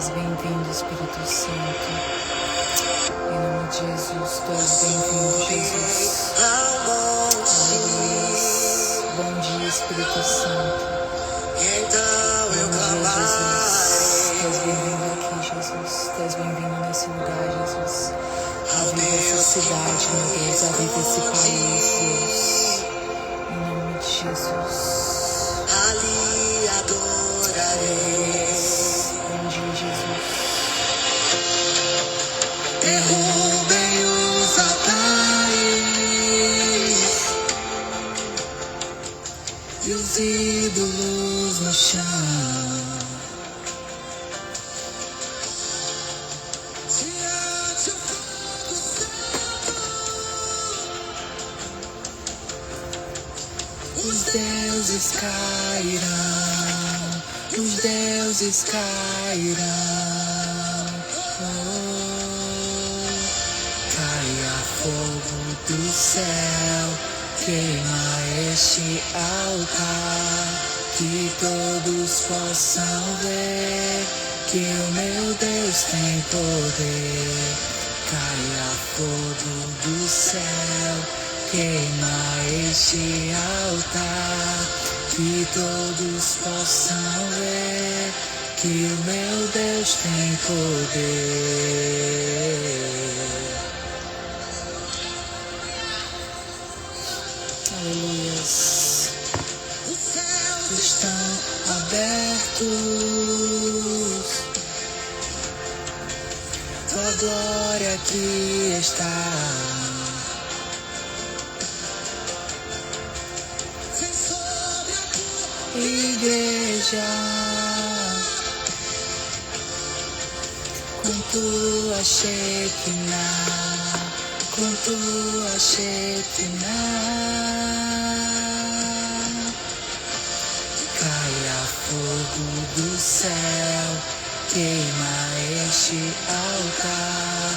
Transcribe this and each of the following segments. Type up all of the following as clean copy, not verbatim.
és bem-vindo, Espírito Santo. Em nome de Jesus, tu és bem-vindo, Jesus. Aleluia. Bom dia, Espírito Santo. Bom dia, Jesus. Tu és bem-vindo aqui, Jesus. Tu és bem-vindo nesse lugar, Jesus. Aviva essa cidade, meu Deus. Aviva esse país, Deus. Em nome de Jesus. Ali adorarei. Bom dia, Jesus. Derrubem os altares e os ídolos no chão. Os deuses cairão, os deuses cairão. Oh, caia fogo do céu, queima este altar, que todos possam ver que o meu Deus tem poder. Caia fogo do céu, queima este altar, que todos possam ver que o meu Deus tem poder. Aleluias. Os céus estão abertos, tua glória aqui está. Igreja, com tua Shekinah, com tua Shekinah, caia fogo do céu, queima este altar,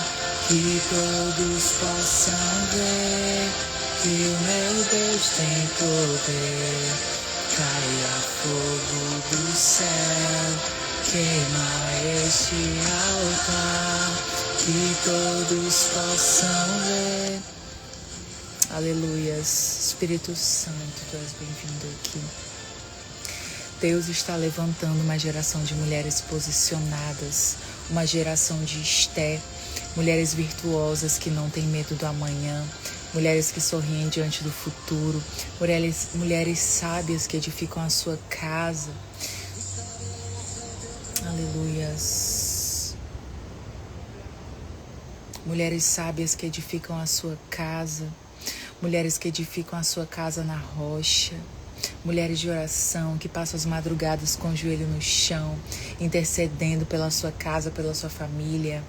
que todos possam ver que o meu Deus tem poder. Caia fogo do céu, queima este altar, que todos possam ver. Aleluias. Espírito Santo, tu és bem-vindo aqui. Deus está levantando uma geração de mulheres posicionadas, uma geração de Esté, mulheres virtuosas que não têm medo do amanhã, mulheres que sorriem diante do futuro, mulheres sábias que edificam a sua casa. Aleluias. Mulheres sábias que edificam a sua casa, mulheres que edificam a sua casa na rocha, mulheres de oração que passam as madrugadas com o joelho no chão, intercedendo pela sua casa, pela sua família.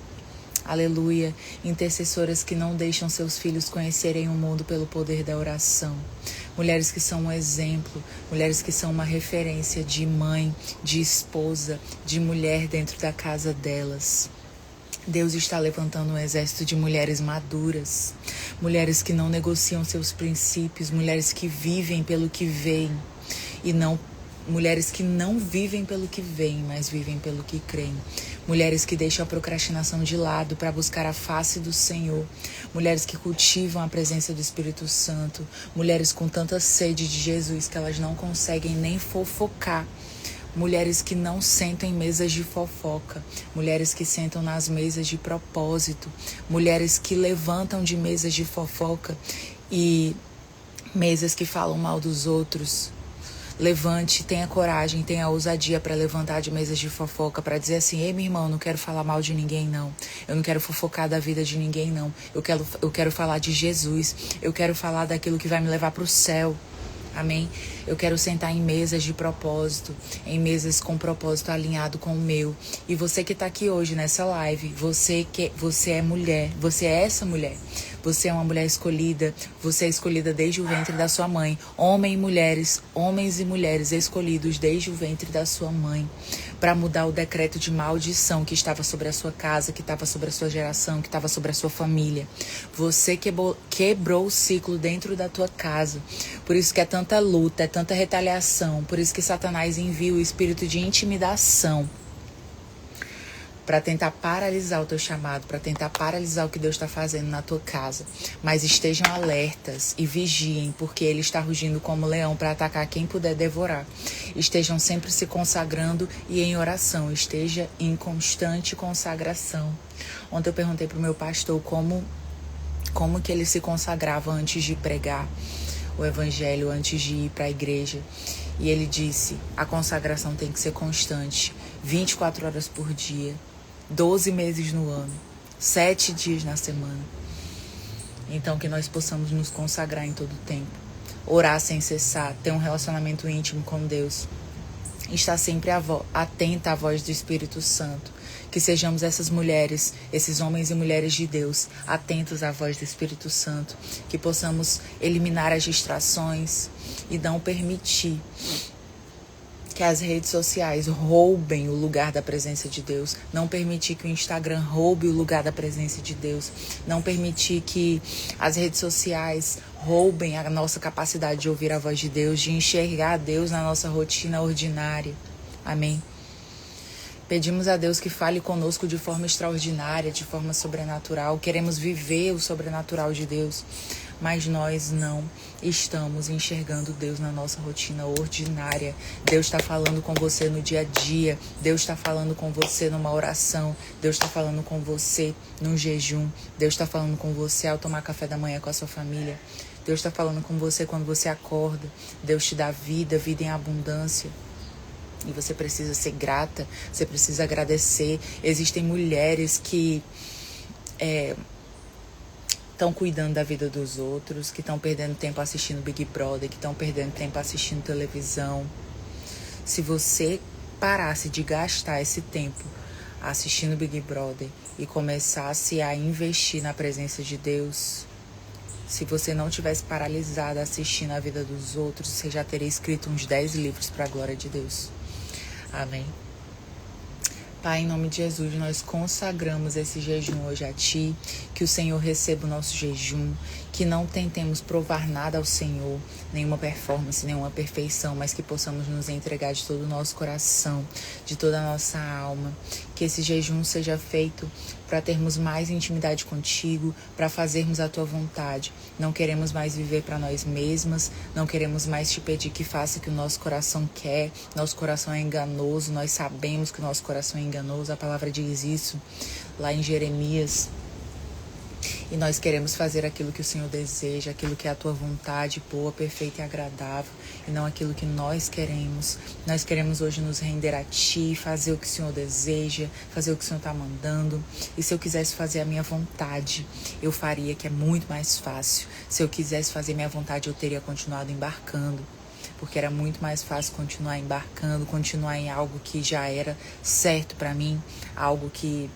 Aleluia. Intercessoras que não deixam seus filhos conhecerem o mundo pelo poder da oração. Mulheres que são um exemplo, mulheres que são uma referência de mãe, de esposa, de mulher dentro da casa delas. Deus está levantando um exército de mulheres maduras, mulheres que não negociam seus princípios, mulheres que vivem pelo que veem e não mulheres que não vivem pelo que veem, mas vivem pelo que creem. Mulheres que deixam a procrastinação de lado para buscar a face do Senhor. Mulheres que cultivam a presença do Espírito Santo. Mulheres com tanta sede de Jesus que elas não conseguem nem fofocar. Mulheres que não sentam em mesas de fofoca. Mulheres que sentam nas mesas de propósito. Mulheres que levantam de mesas de fofoca e mesas que falam mal dos outros. Levante, tenha coragem, tenha ousadia para levantar de mesas de fofoca, para dizer assim: ei, meu irmão, eu não quero falar mal de ninguém, não. Eu não quero fofocar da vida de ninguém, não. Eu quero falar de Jesus. Eu quero falar daquilo que vai me levar para o céu. Amém? Eu quero sentar em mesas de propósito, em mesas com propósito alinhado com o meu. E você que está aqui hoje nessa live, você é mulher, você é essa mulher. Você é uma mulher escolhida, você é escolhida desde o ventre da sua mãe. Homens e mulheres escolhidos desde o ventre da sua mãe, para mudar o decreto de maldição que estava sobre a sua casa, que estava sobre a sua geração, que estava sobre a sua família. Você quebrou o ciclo dentro da tua casa. Por isso que é tanta luta, é tanta retaliação. Por isso que Satanás envia o espírito de intimidação. para tentar paralisar o teu chamado, para tentar paralisar o que Deus está fazendo na tua casa. Mas estejam alertas e vigiem, porque Ele está rugindo como leão para atacar quem puder devorar. Estejam sempre se consagrando e em oração. Esteja em constante consagração. Ontem eu perguntei para o meu pastor como que ele se consagrava antes de pregar o evangelho, antes de ir para a igreja. E ele disse, a consagração tem que ser constante, 24 horas por dia, 12 meses no ano, 7 dias na semana. Então que nós possamos nos consagrar em todo o tempo, orar sem cessar, ter um relacionamento íntimo com Deus, estar sempre atenta à voz do Espírito Santo. Que sejamos essas mulheres, esses homens e mulheres de Deus, atentos à voz do Espírito Santo. Que possamos eliminar as distrações e não permitir que as redes sociais roubem o lugar da presença de Deus. Não permitir que o Instagram roube o lugar da presença de Deus. Não permitir que as redes sociais roubem a nossa capacidade de ouvir a voz de Deus, de enxergar Deus na nossa rotina ordinária. Amém. Pedimos a Deus que fale conosco de forma extraordinária, de forma sobrenatural. Queremos viver o sobrenatural de Deus, mas nós não estamos enxergando Deus na nossa rotina ordinária. Deus está falando com você no dia a dia. Deus está falando com você numa oração. Deus está falando com você num jejum. Deus está falando com você ao tomar café da manhã com a sua família. Deus está falando com você quando você acorda. Deus te dá vida, vida em abundância. E você precisa ser grata, você precisa agradecer. Existem mulheres que estão cuidando da vida dos outros, que estão perdendo tempo assistindo Big Brother, que estão perdendo tempo assistindo televisão. Se você parasse de gastar esse tempo assistindo Big Brother e começasse a investir na presença de Deus, se você não tivesse paralisado assistindo a vida dos outros, você já teria escrito uns 10 livros para a glória de Deus. Amém. Pai, em nome de Jesus, nós consagramos esse jejum hoje a Ti, que o Senhor receba o nosso jejum, que não tentemos provar nada ao Senhor, nenhuma performance, nenhuma perfeição, mas que possamos nos entregar de todo o nosso coração, de toda a nossa alma, que esse jejum seja feito para termos mais intimidade contigo, para fazermos a Tua vontade. Não queremos mais viver para nós mesmas, não queremos mais Te pedir que faça o que o nosso coração quer. Nosso coração é enganoso, nós sabemos que o nosso coração é enganoso, a palavra diz isso lá em Jeremias. E nós queremos fazer aquilo que o Senhor deseja, aquilo que é a Tua vontade boa, perfeita e agradável, e não aquilo que nós queremos. Nós queremos hoje nos render a Ti, fazer o que o Senhor deseja, fazer o que o Senhor está mandando. E se eu quisesse fazer a minha vontade, eu faria, que é muito mais fácil. Se eu quisesse fazer minha vontade, eu teria continuado embarcando, porque era muito mais fácil continuar embarcando, continuar em algo que já era certo para mim, algo que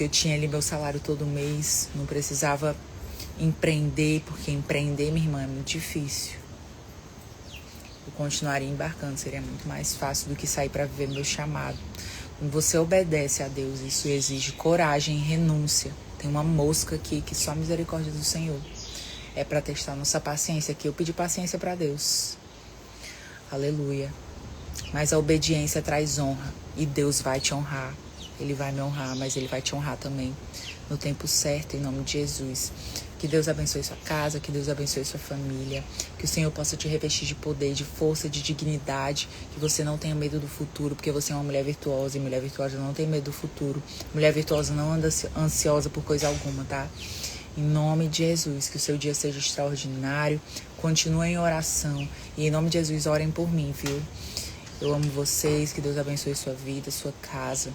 eu tinha ali meu salário todo mês, não precisava empreender, porque empreender, minha irmã, é muito difícil. Eu continuaria embarcando, seria muito mais fácil do que sair para viver meu chamado. Quando você obedece a Deus, isso exige coragem e renúncia. Tem uma mosca aqui que só a misericórdia do Senhor é para testar nossa paciência, que eu pedi paciência para Deus. Aleluia. Mas a obediência traz honra e Deus vai te honrar. Ele vai me honrar, mas Ele vai te honrar também no tempo certo, em nome de Jesus. Que Deus abençoe sua casa, que Deus abençoe sua família, que o Senhor possa te revestir de poder, de força, de dignidade, que você não tenha medo do futuro, porque você é uma mulher virtuosa, e mulher virtuosa não tem medo do futuro. Mulher virtuosa não anda ansiosa por coisa alguma, tá? Em nome de Jesus, que o seu dia seja extraordinário, continue em oração, e em nome de Jesus, orem por mim, viu? Eu amo vocês, que Deus abençoe sua vida, sua casa.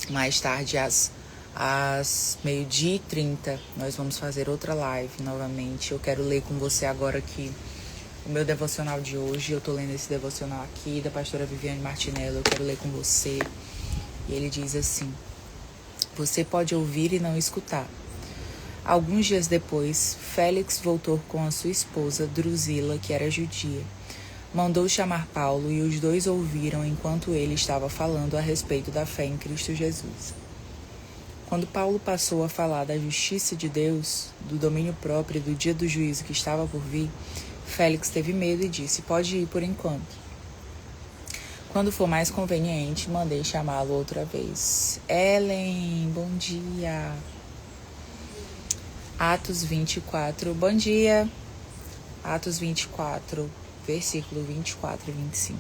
Mais tarde, às 12h30, nós vamos fazer outra live novamente. Eu quero ler com você agora aqui o meu devocional de hoje. Eu tô lendo esse devocional aqui da pastora Viviane Martinello. Eu quero ler com você. E ele diz assim: você pode ouvir e não escutar. Alguns dias depois, Félix voltou com a sua esposa, Drusila, que era judia. Mandou chamar Paulo e os dois ouviram enquanto ele estava falando a respeito da fé em Cristo Jesus. Quando Paulo passou a falar da justiça de Deus, do domínio próprio e do dia do juízo que estava por vir, Félix teve medo e disse: pode ir por enquanto. Quando for mais conveniente, mandei chamá-lo outra vez. Ellen, bom dia. Atos 24, bom dia. Atos 24, versículo 24 e 25.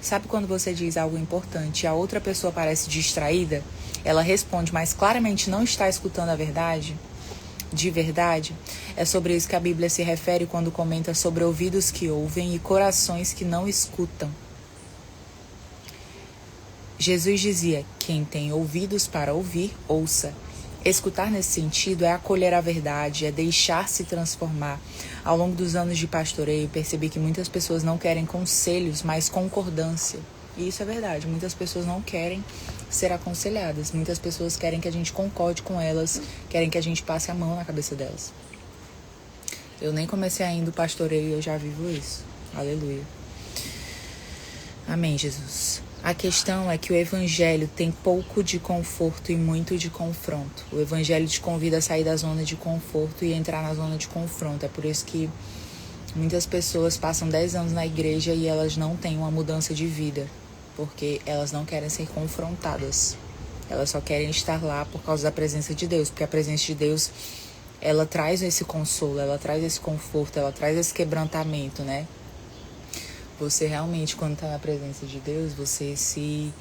Sabe quando você diz algo importante e a outra pessoa parece distraída? Ela responde, mas claramente não está escutando a verdade? De verdade? É sobre isso que a Bíblia se refere quando comenta sobre ouvidos que ouvem e corações que não escutam. Jesus dizia, quem tem ouvidos para ouvir, ouça. Escutar nesse sentido é acolher a verdade, é deixar-se transformar. Ao longo dos anos de pastoreio, percebi que muitas pessoas não querem conselhos, mas concordância. E isso é verdade, muitas pessoas não querem ser aconselhadas. Muitas pessoas querem que a gente concorde com elas, querem que a gente passe a mão na cabeça delas. Eu nem comecei ainda o pastoreio e eu já vivo isso. Aleluia. Amém, Jesus. A questão é que o Evangelho tem pouco de conforto e muito de confronto. O Evangelho te convida a sair da zona de conforto e entrar na zona de confronto. É por isso que muitas pessoas passam 10 anos na igreja e elas não têm uma mudança de vida, porque elas não querem ser confrontadas. Elas só querem estar lá por causa da presença de Deus, porque a presença de Deus, ela traz esse consolo, ela traz esse conforto, ela traz esse quebrantamento, né? Você realmente, quando está na presença de Deus, você se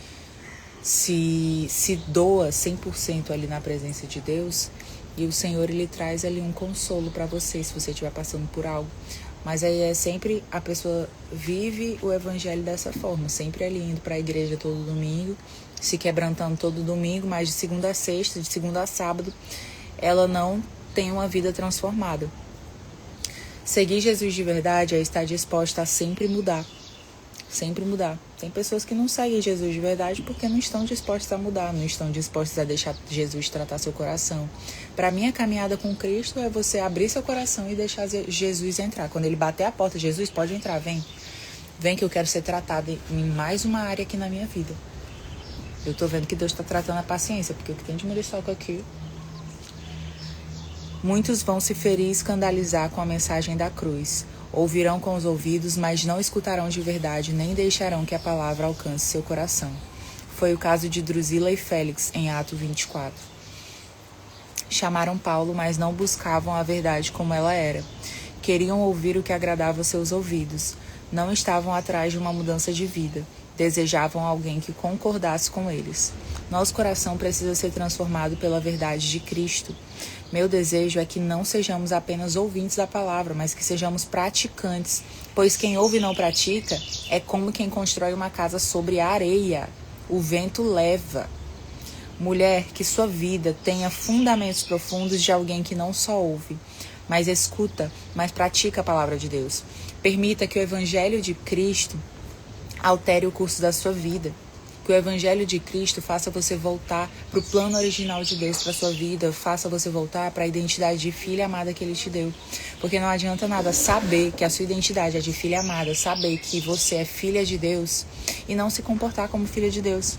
doa 100% ali na presença de Deus, e o Senhor, Ele traz ali um consolo para você, se você estiver passando por algo. Mas aí é sempre, a pessoa vive o Evangelho dessa forma, sempre ali indo para a igreja todo domingo, se quebrantando todo domingo, mas de segunda a sexta, de segunda a sábado, ela não tem uma vida transformada. Seguir Jesus de verdade é estar disposta a sempre mudar. Sempre mudar. Tem pessoas que não seguem Jesus de verdade porque não estão dispostas a mudar, não estão dispostas a deixar Jesus tratar seu coração. Para mim, a caminhada com Cristo é você abrir seu coração e deixar Jesus entrar. Quando Ele bater a porta, Jesus, pode entrar, vem. Vem que eu quero ser tratada em mais uma área aqui na minha vida. Eu tô vendo que Deus está tratando a paciência, porque o que tem de muriçoca aqui... Muitos vão se ferir e escandalizar com a mensagem da cruz. Ouvirão com os ouvidos, mas não escutarão de verdade, nem deixarão que a palavra alcance seu coração. Foi o caso de Drusila e Félix, em Atos 24. Chamaram Paulo, mas não buscavam a verdade como ela era. Queriam ouvir o que agradava seus ouvidos. Não estavam atrás de uma mudança de vida. Desejavam alguém que concordasse com eles. Nosso coração precisa ser transformado pela verdade de Cristo. Meu desejo é que não sejamos apenas ouvintes da palavra, mas que sejamos praticantes, pois quem ouve e não pratica é como quem constrói uma casa sobre a areia. O vento leva. Mulher, que sua vida tenha fundamentos profundos de alguém que não só ouve, mas escuta, mas pratica a palavra de Deus. Permita que o Evangelho de Cristo altere o curso da sua vida. Que o Evangelho de Cristo faça você voltar para o plano original de Deus para sua vida, faça você voltar para a identidade de filha amada que Ele te deu. Porque não adianta nada saber que a sua identidade é de filha amada, saber que você é filha de Deus e não se comportar como filha de Deus.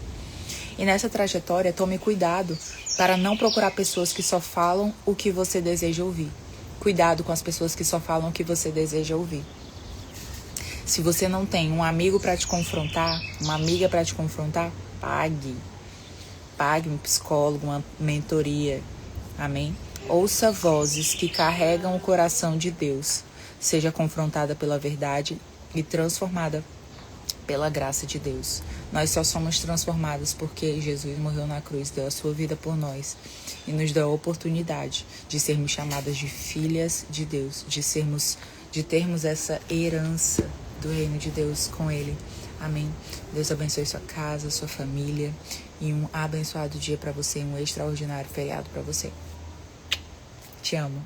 E nessa trajetória, tome cuidado para não procurar pessoas que só falam o que você deseja ouvir. Cuidado com as pessoas que só falam o que você deseja ouvir. Se você não tem um amigo para te confrontar, uma amiga para te confrontar, pague. Pague um psicólogo, uma mentoria. Amém? Ouça vozes que carregam o coração de Deus. Seja confrontada pela verdade e transformada pela graça de Deus. Nós só somos transformados porque Jesus morreu na cruz, deu a sua vida por nós e nos deu a oportunidade de sermos chamadas de filhas de Deus, de termos essa herança do reino de Deus com Ele. Amém. Deus abençoe sua casa, sua família e um abençoado dia para você, um extraordinário feriado para você. Te amo.